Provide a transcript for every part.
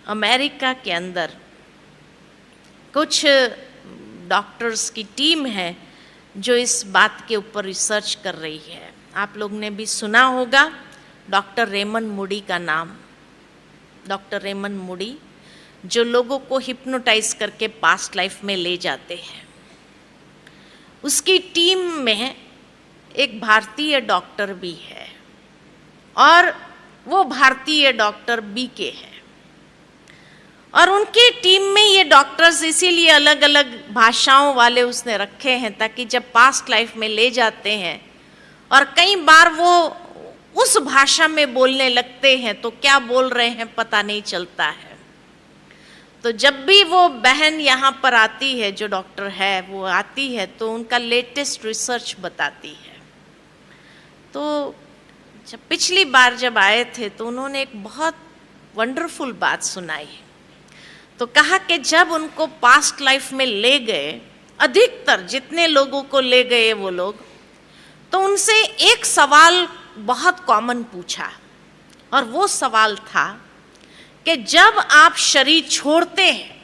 America के अंदर कुछ डॉक्टर्स की टीम है जो इस बात के ऊपर रिसर्च कर रही है। आप लोग ने भी सुना होगा डॉक्टर रेमंड मूडी का नाम। डॉक्टर रेमंड मूडी जो लोगों को हिप्नोटाइज करके पास्ट लाइफ में ले जाते हैं, उसकी टीम में एक भारतीय डॉक्टर भी है और वो भारतीय डॉक्टर बीके है। और उनकी टीम में ये डॉक्टर्स इसीलिए अलग अलग भाषाओं वाले उसने रखे हैं ताकि जब पास्ट लाइफ में ले जाते हैं और कई बार वो उस भाषा में बोलने लगते हैं तो क्या बोल रहे हैं पता नहीं चलता है। तो जब भी वो बहन यहाँ पर आती है, जो डॉक्टर है वो आती है, तो उनका लेटेस्ट रिसर्च बताती है। तो जब पिछली बार जब आए थे तो उन्होंने एक बहुत वंडरफुल बात सुनाई। तो कहा कि जब उनको पास्ट लाइफ में ले गए, अधिकतर जितने लोगों को ले गए वो लोग, तो उनसे एक सवाल बहुत कॉमन पूछा और वो सवाल था कि जब आप शरीर छोड़ते हैं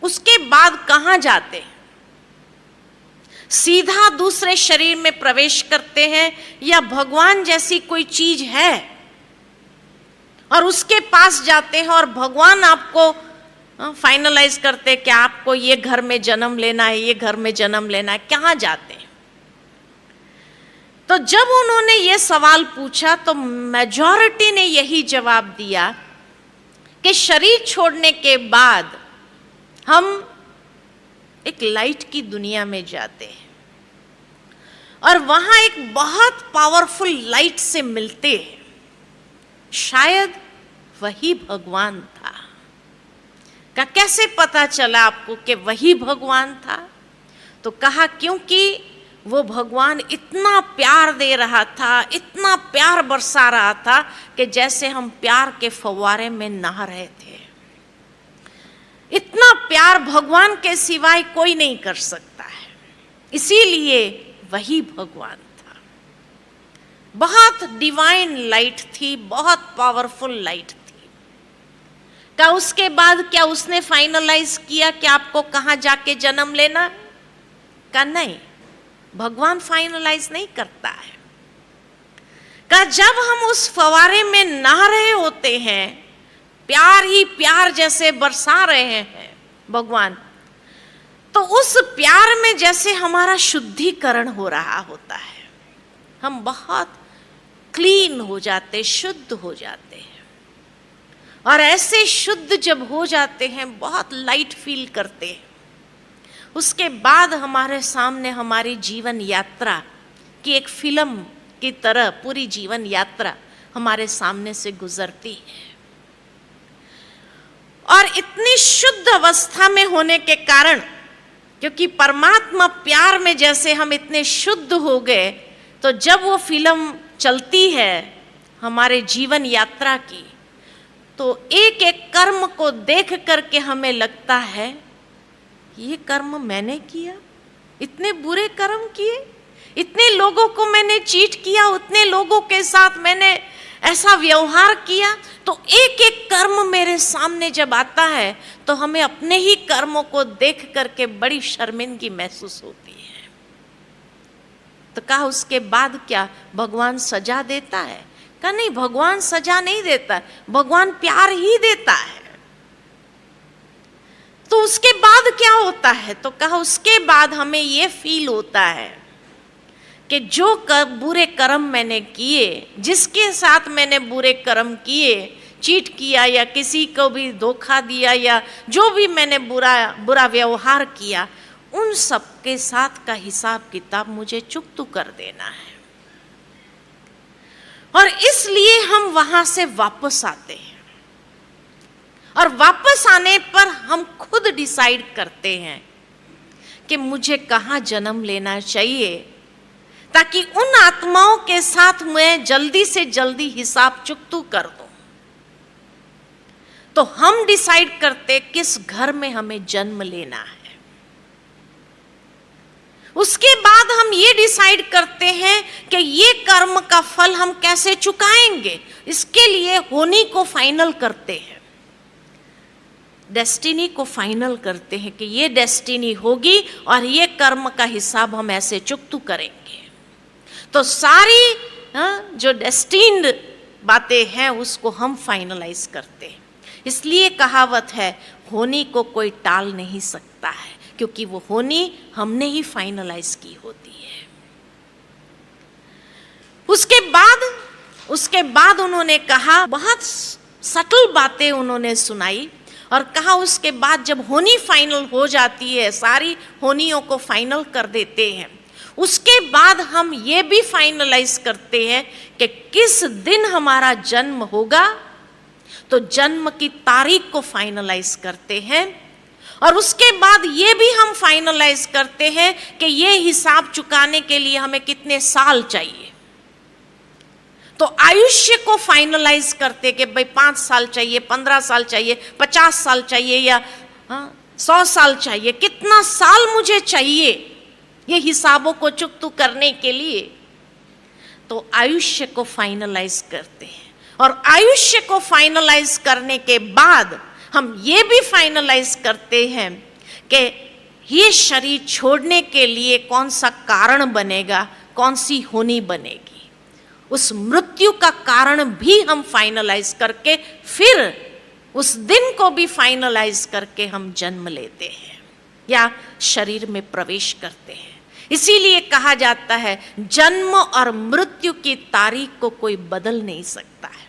उसके बाद कहाँ जाते हैं? सीधा दूसरे शरीर में प्रवेश करते हैं या भगवान जैसी कोई चीज है और उसके पास जाते हैं और भगवान आपको फाइनलाइज करते कि आपको ये घर में जन्म लेना है, ये घर में जन्म लेना है, कहाँ जाते हैं? तो जब उन्होंने ये सवाल पूछा तो मेजॉरिटी ने यही जवाब दिया कि शरीर छोड़ने के बाद हम एक लाइट की दुनिया में जाते हैं और वहां एक बहुत पावरफुल लाइट से मिलते हैं। शायद वही भगवान था। का कैसे पता चला आपको कि वही भगवान था? तो कहा क्योंकि वो भगवान इतना प्यार दे रहा था, इतना प्यार बरसा रहा था कि जैसे हम प्यार के फव्वारे में नहा रहे थे। इतना प्यार भगवान के सिवाय कोई नहीं कर सकता है, इसीलिए वही भगवान था। बहुत डिवाइन लाइट थी, बहुत पावरफुल लाइट थी। क्या उसके बाद क्या उसने फाइनलाइज किया कि आपको कहाँ जाके जन्म लेना? का नहीं, भगवान फाइनलाइज नहीं करता है। का जब हम उस फवारे में नहा रहे होते हैं, प्यार ही प्यार जैसे बरसा रहे हैं भगवान, तो उस प्यार में जैसे हमारा शुद्धिकरण हो रहा होता है, हम बहुत क्लीन हो जाते, शुद्ध हो जाते हैं। और ऐसे शुद्ध जब हो जाते हैं, बहुत लाइट फील करते हैं, उसके बाद हमारे सामने हमारी जीवन यात्रा की एक फिल्म की तरह पूरी जीवन यात्रा हमारे सामने से गुजरती है। और इतनी शुद्ध अवस्था में होने के कारण, क्योंकि परमात्मा प्यार में जैसे हम इतने शुद्ध हो गए, तो जब वो फिल्म चलती है हमारे जीवन यात्रा की, तो एक एक कर्म को देख करके हमें लगता है ये कर्म मैंने किया, इतने बुरे कर्म किए, इतने लोगों को मैंने चीट किया, उतने लोगों के साथ मैंने ऐसा व्यवहार किया। तो एक एक कर्म मेरे सामने जब आता है तो हमें अपने ही कर्मों को देख करके बड़ी शर्मिंदगी महसूस होती है। तो कहा उसके बाद क्या भगवान सजा देता है? कहा नहीं, भगवान सजा नहीं देता, भगवान प्यार ही देता है। तो उसके बाद क्या होता है? तो कहा उसके बाद हमें ये फील होता है कि जो बुरे कर्म मैंने किए, जिसके साथ मैंने बुरे कर्म किए, चीट किया या किसी को भी धोखा दिया या जो भी मैंने बुरा व्यवहार किया, उन सब के साथ का हिसाब किताब मुझे चुकता कर देना है। और इसलिए हम वहां से वापस आते हैं और वापस आने पर हम खुद डिसाइड करते हैं कि मुझे कहाँ जन्म लेना चाहिए, ताकि उन आत्माओं के साथ मैं जल्दी से जल्दी हिसाब चुकता कर दूं। तो हम डिसाइड करते किस घर में हमें जन्म लेना है। उसके बाद हम ये डिसाइड करते हैं कि ये कर्म का फल हम कैसे चुकाएंगे, इसके लिए होनी को फाइनल करते हैं। डेस्टिनी को फाइनल करते हैं कि ये डेस्टिनी होगी और ये कर्म का हिसाब हम ऐसे चुकतू करेंगे। तो सारी जो डेस्टिन्ड बातें हैं उसको हम फाइनलाइज करते हैं। इसलिए कहावत है, होनी को कोई टाल नहीं सकता है, क्योंकि वो होनी हमने ही फाइनलाइज की होती है। उसके बाद उन्होंने कहा, बहुत सटल बातें उन्होंने सुनाई और कहा उसके बाद जब होनी फाइनल हो जाती है, सारी होनियों को फाइनल कर देते हैं, उसके बाद हम ये भी फाइनलाइज करते हैं कि किस दिन हमारा जन्म होगा। तो जन्म की तारीख को फाइनलाइज करते हैं और उसके बाद ये भी हम फाइनलाइज करते हैं कि ये हिसाब चुकाने के लिए हमें कितने साल चाहिए। तो आयुष्य को फाइनलाइज करते कि भाई 5 साल चाहिए, 15 साल चाहिए, 50 साल चाहिए या 100 साल चाहिए, कितना साल मुझे चाहिए ये हिसाबों को चुकतू करने के लिए। तो आयुष्य को फाइनलाइज करते हैं और आयुष्य को फाइनलाइज करने के बाद हम ये भी फाइनलाइज करते हैं कि ये शरीर छोड़ने के लिए कौन सा कारण बनेगा, कौन सी होनी बनेगी। उस मृत्यु का कारण भी हम फाइनलाइज करके फिर उस दिन को भी फाइनलाइज करके हम जन्म लेते हैं या शरीर में प्रवेश करते हैं। इसीलिए कहा जाता है जन्म और मृत्यु की तारीख को कोई बदल नहीं सकता है।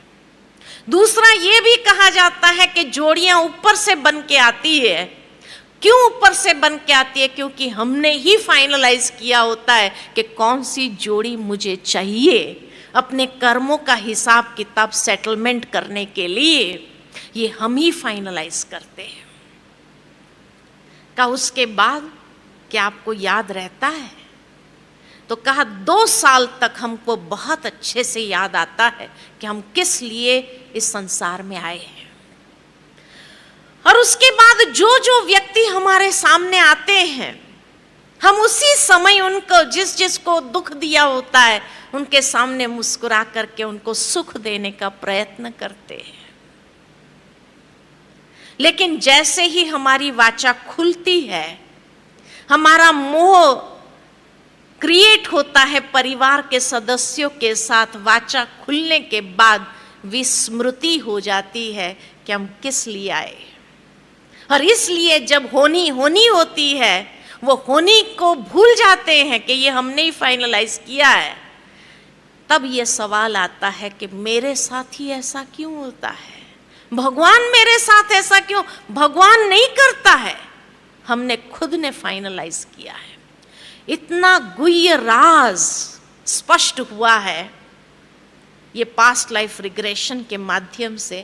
दूसरा ये भी कहा जाता है कि जोड़ियां ऊपर से बन के आती है। क्यों ऊपर से बन के आती है? क्योंकि हमने ही फाइनलाइज किया होता है कि कौन सी जोड़ी मुझे चाहिए अपने कर्मों का हिसाब किताब सेटलमेंट करने के लिए। ये हम ही फाइनलाइज करते हैं। का उसके बाद क्या आपको याद रहता है? तो कहा 2 साल तक हमको बहुत अच्छे से याद आता है कि हम किस लिए इस संसार में आए हैं। और उसके बाद जो जो व्यक्ति हमारे सामने आते हैं, हम उसी समय उनको जिसको दुख दिया होता है उनके सामने मुस्कुरा करके उनको सुख देने का प्रयत्न करते हैं। लेकिन जैसे ही हमारी वाचा खुलती है, हमारा मोह क्रिएट होता है परिवार के सदस्यों के साथ, वाचा खुलने के बाद विस्मृति हो जाती है कि हम किस लिए आए। और इसलिए जब होनी होती है, वो होनी को भूल जाते हैं कि ये हमने ही फाइनलाइज किया है। तब ये सवाल आता है कि मेरे साथ ही ऐसा क्यों होता है? भगवान मेरे साथ ऐसा क्यों? भगवान नहीं करता है, हमने खुद ने फाइनलाइज किया है। इतना गुह्य राज स्पष्ट हुआ है ये पास्ट लाइफ रिग्रेशन के माध्यम से।